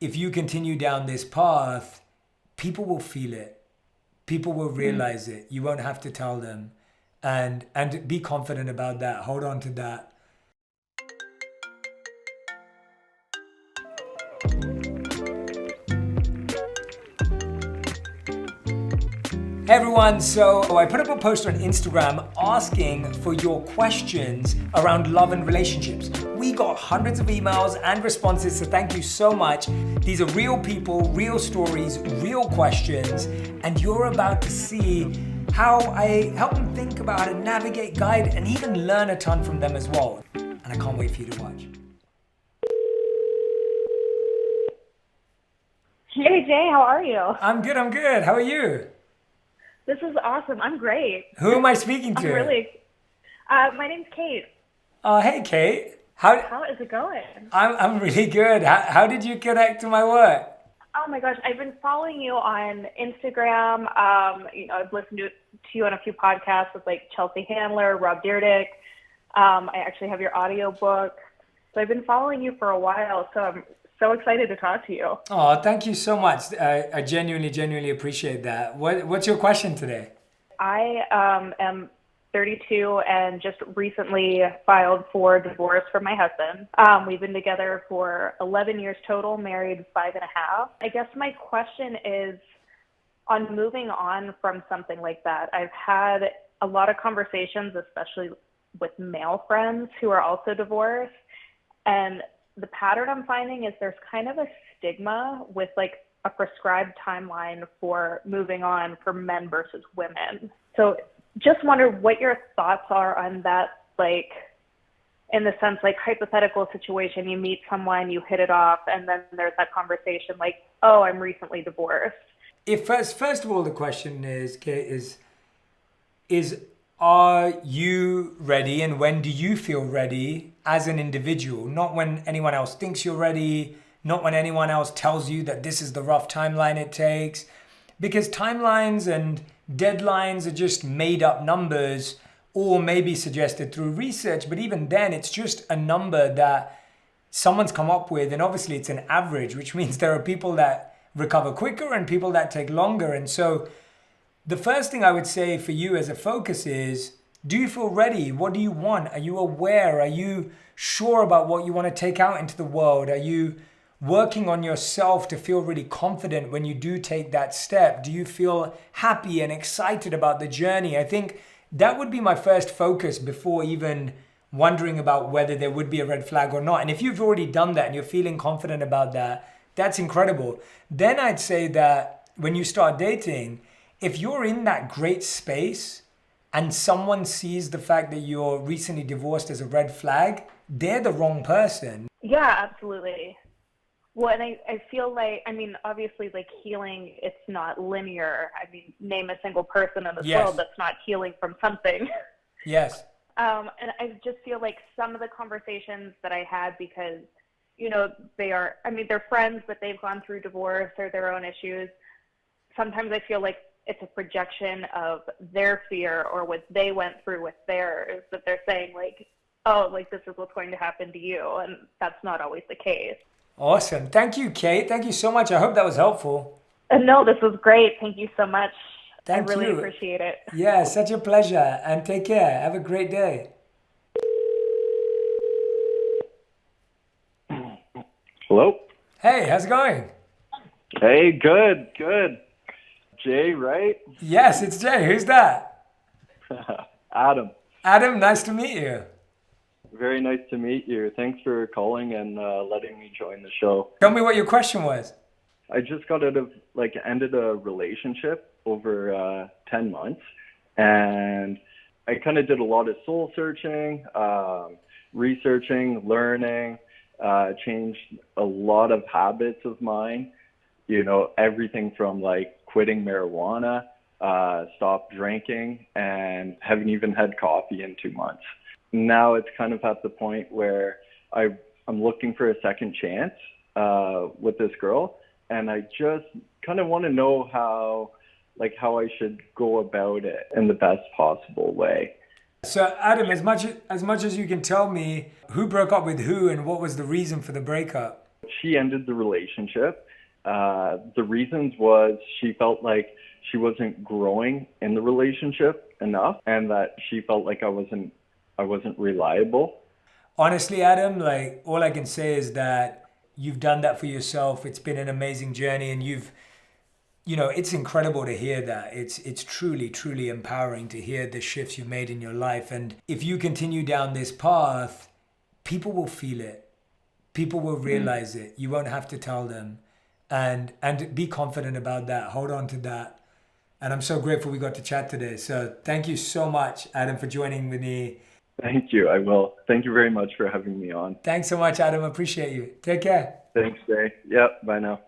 if you continue down this path, people will feel it. People will realize it. You won't have to tell them. And be confident about that. Hold on to that. Hey everyone, so I put up a post on Instagram asking for your questions around love and relationships. We got hundreds of emails and responses, so thank you so much. These are real people, real stories, real questions, and you're about to see how I help them think about how to navigate, guide, and even learn a ton from them as well. And I can't wait for you to watch. Hey Jay, how are you? I'm good. How are you? This is awesome. I'm great. Who am I speaking to? My name's Kate. Hey Kate. How is it going? I'm really good. How did you connect to my work? Oh my gosh, I've been following you on Instagram. I've listened to you on a few podcasts with like Chelsea Handler, Rob Dyrdek. I actually have your audiobook. So I've been following you for a while, so I'm so excited to talk to you. Oh, thank you so much. I genuinely appreciate that. What's your question today? I am 32 and just recently filed for divorce from my husband. We've been together for 11 years total, married 5.5. I guess my question is on moving on from something like that. I've had a lot of conversations, especially with male friends who are also divorced, and the pattern I'm finding is there's kind of a stigma with like a prescribed timeline for moving on for men versus women. So just wonder what your thoughts are on that, like in the sense like hypothetical situation, you meet someone, you hit it off, and then there's that conversation like, oh, I'm recently divorced. If first of all, the question is, Kate, is are you ready and when do you feel ready as an individual? Not when anyone else thinks you're ready, not when anyone else tells you that this is the rough timeline it takes. Because timelines and deadlines are just made up numbers or maybe suggested through research, but even then it's just a number that someone's come up with, and obviously it's an average, which means there are people that recover quicker and people that take longer. And so the first thing I would say for you as a focus is, do you feel ready? What do you want? Are you aware? Are you sure about what you want to take out into the world? Are you working on yourself to feel really confident when you do take that step? Do you feel happy and excited about the journey? I think that would be my first focus before even wondering about whether there would be a red flag or not. And if you've already done that and you're feeling confident about that, that's incredible. Then I'd say that when you start dating, if you're in that great space and someone sees the fact that you're recently divorced as a red flag, they're the wrong person. Yeah, absolutely. Well, and I feel like, I mean, obviously, like healing, it's not linear. I mean, name a single person in this world that's not healing from something. Yes. And I just feel like some of the conversations that I had, because, they're friends, but they've gone through divorce or their own issues. Sometimes I feel like it's a projection of their fear or what they went through with theirs, that they're saying like, oh, like this is what's going to happen to you. And that's not always the case. Awesome. Thank you, Kate. Thank you so much. I hope that was helpful. No, this was great. Thank you so much. I really you. appreciate it. Yeah, such a pleasure. And take care. Have a great day. Hello? Hey, how's it going? Hey, good. Jay, right? Yes, it's Jay. Who's that? Adam. Adam, nice to meet you. Very nice to meet you. Thanks for calling and letting me join the show. Tell me what your question was. I just got out of, ended a relationship over 10 months. And I kind of did a lot of soul searching, researching, learning, changed a lot of habits of mine. Everything from quitting marijuana, stopped drinking, and haven't even had coffee in 2 months. Now it's kind of at the point where I'm looking for a second chance with this girl, and I just kind of want to know how I should go about it in the best possible way. So Adam, as much as you can tell me, who broke up with who and what was the reason for the breakup? She ended the relationship. The reasons was she felt like she wasn't growing in the relationship enough, and that she felt like I wasn't reliable. Honestly, Adam, like all I can say is that you've done that for yourself. It's been an amazing journey, and it's incredible to hear that. It's truly, truly empowering to hear the shifts you've made in your life. And if you continue down this path, people will feel it. People will realize it. You won't have to tell them. And be confident about that. Hold on to that. And I'm so grateful we got to chat today. So thank you so much, Adam, for joining with me. Thank you. I will. Thank you very much for having me on. Thanks so much, Adam. Appreciate you. Take care. Thanks, Jay. Yep. Bye now.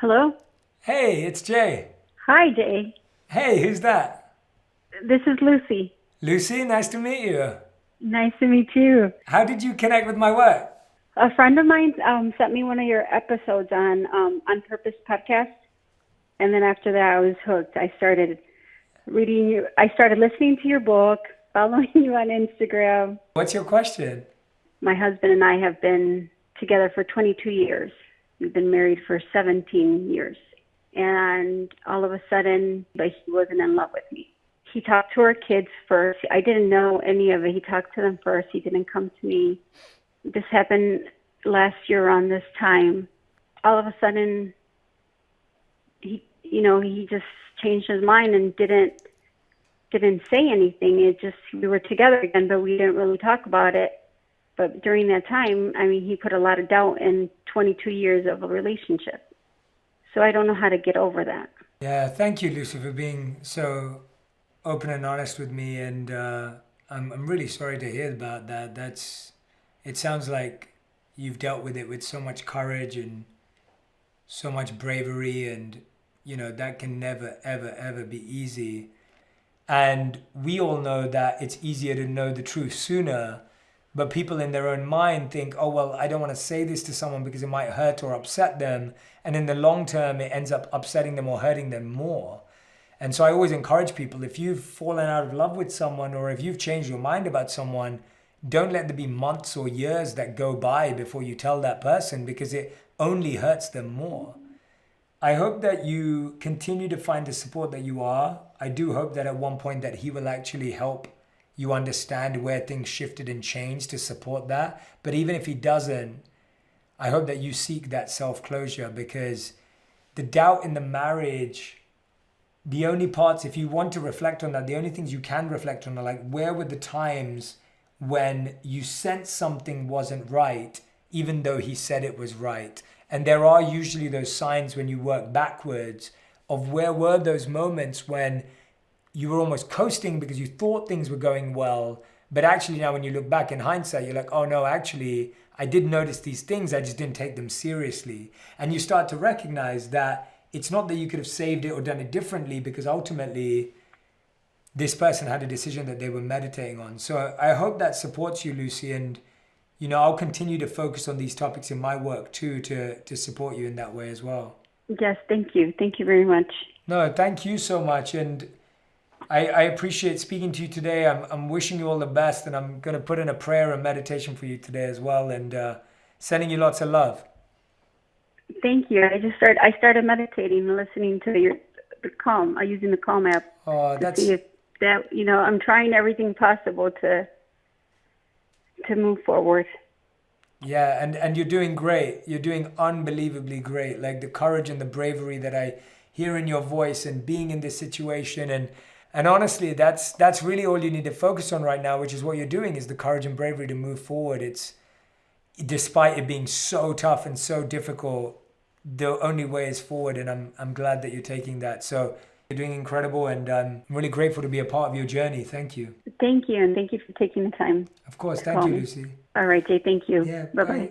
Hello? Hey, it's Jay. Hi, Jay. Hey, who's that? This is Lucy. Lucy, nice to meet you. Nice to meet you. How did you connect with my work? A friend of mine sent me one of your episodes on Purpose podcast, and then after that, I was hooked. I started reading you. I started listening to your book, following you on Instagram. What's your question? My husband and I have been together for 22 years. We've been married for 17 years, and all of a sudden, but he wasn't in love with me. He talked to our kids first. I didn't know any of it. He talked to them first. He didn't come to me. This happened last year around this time. All of a sudden, he just changed his mind and didn't say anything. It just, we were together again, but we didn't really talk about it. But during that time, he put a lot of doubt in 22 years of a relationship. So I don't know how to get over that. Yeah, thank you, Lucy, for being so open and honest with me. And I'm really sorry to hear about that. It sounds like you've dealt with it with so much courage and so much bravery, and that can never, ever, ever be easy. And we all know that it's easier to know the truth sooner, but people in their own mind think, oh, well, I don't want to say this to someone because it might hurt or upset them. And in the long term, it ends up upsetting them or hurting them more. And so I always encourage people, if you've fallen out of love with someone, or if you've changed your mind about someone, don't let there be months or years that go by before you tell that person, because it only hurts them more. I hope that you continue to find the support that you are. I do hope that at one point that he will actually help you understand where things shifted and changed to support that. But even if he doesn't, I hope that you seek that self-closure, because the doubt in the marriage, the only parts, if you want to reflect on that, the only things you can reflect on are like, where were the times when you sensed something wasn't right, even though he said it was right? And there are usually those signs when you work backwards of where were those moments when you were almost coasting because you thought things were going well. But actually now when you look back in hindsight, you're like, oh no, actually, I did notice these things. I just didn't take them seriously. And you start to recognize that it's not that you could have saved it or done it differently, because ultimately this person had a decision that they were meditating on. So I hope that supports you, Lucy. And, I'll continue to focus on these topics in my work too, to support you in that way as well. Yes, thank you. Thank you very much. No, thank you so much. And I appreciate speaking to you today. I'm wishing you all the best, and I'm going to put in a prayer and meditation for you today as well, and sending you lots of love. Thank you. I started meditating and listening to the Calm, using the Calm app. Oh, to see if that, I'm trying everything possible to move forward. Yeah, and you're doing great. You're doing unbelievably great. Like the courage and the bravery that I hear in your voice, and being in this situation, and honestly, that's really all you need to focus on right now, which is what you're doing, is the courage and bravery to move forward. It's, despite it being so tough and so difficult, the only way is forward, and I'm glad that you're taking that. So you're doing incredible, and I'm really grateful to be a part of your journey. Thank you. Thank you, and thank you for taking the time. Of course. Thank you, Lucy. All right, Jay. Thank you. Yeah, Bye-bye. bye.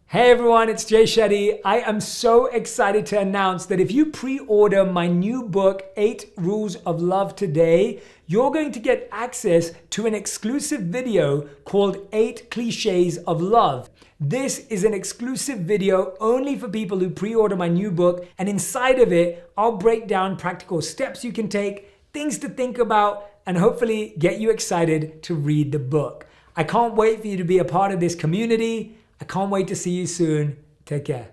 Hey everyone, it's Jay Shetty. I am so excited to announce that if you pre-order my new book, 8 Rules of Love today, you're going to get access to an exclusive video called 8 Cliches of Love. This is an exclusive video only for people who pre-order my new book, and inside of it, I'll break down practical steps you can take, things to think about, and hopefully get you excited to read the book. I can't wait for you to be a part of this community. I can't wait to see you soon. Take care.